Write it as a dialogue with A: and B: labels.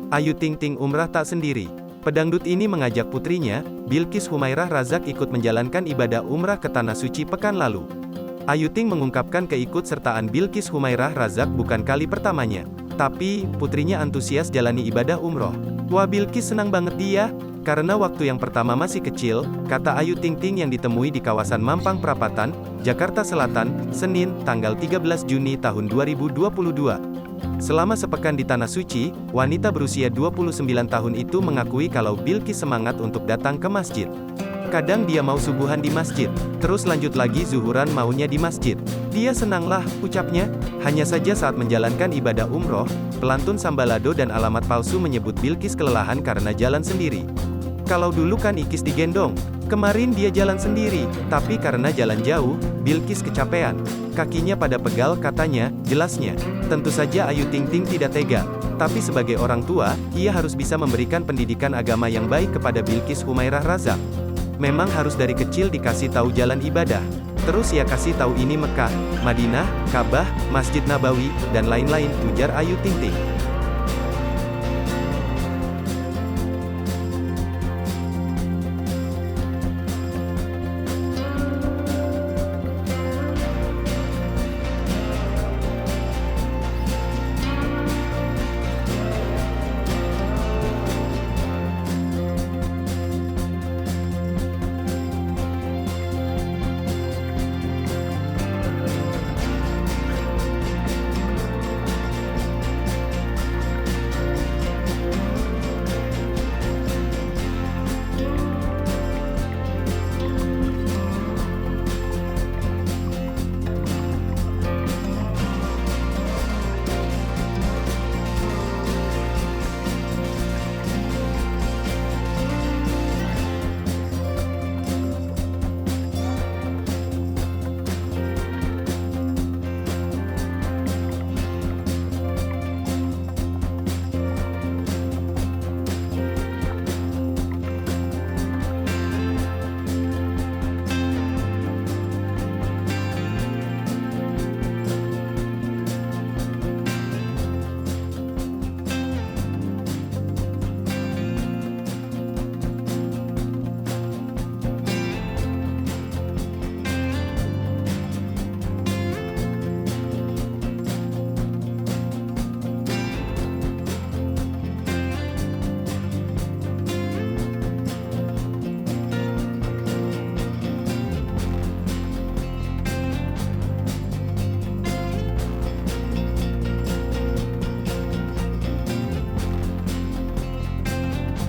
A: Ayu Ting Ting umrah tak sendiri. Pedangdut ini mengajak putrinya, Bilqis Humairah Razak ikut menjalankan ibadah umrah ke Tanah Suci pekan lalu. Ayu Ting mengungkapkan keikutsertaan Bilqis Humairah Razak bukan kali pertamanya. Tapi, putrinya antusias jalani ibadah umroh. Wah, Bilqis senang banget dia. Karena waktu yang pertama masih kecil, kata Ayu Ting Ting yang ditemui di kawasan Mampang Perapatan, Jakarta Selatan, Senin, tanggal 13 Juni tahun 2022. Selama sepekan di Tanah Suci, wanita berusia 29 tahun itu mengakui kalau Bilqis semangat untuk datang ke masjid. Kadang dia mau subuhan di masjid, terus lanjut lagi zuhuran maunya di masjid. Dia senanglah, ucapnya. Hanya saja saat menjalankan ibadah umroh, pelantun Sambalado dan alamat palsu menyebut Bilqis kelelahan karena jalan sendiri. Kalau dulu kan Ikis digendong, kemarin dia jalan sendiri, tapi karena jalan jauh, Bilqis kecapean. Kakinya pada pegal katanya, jelasnya. Tentu saja Ayu Ting Ting tidak tega. Tapi sebagai orang tua, ia harus bisa memberikan pendidikan agama yang baik kepada Bilqis Humairah Razak. Memang harus dari kecil dikasih tahu jalan ibadah. Terus ya kasih tahu ini Mekah, Madinah, Ka'bah, Masjid Nabawi, dan lain-lain, ujar Ayu Ting Ting.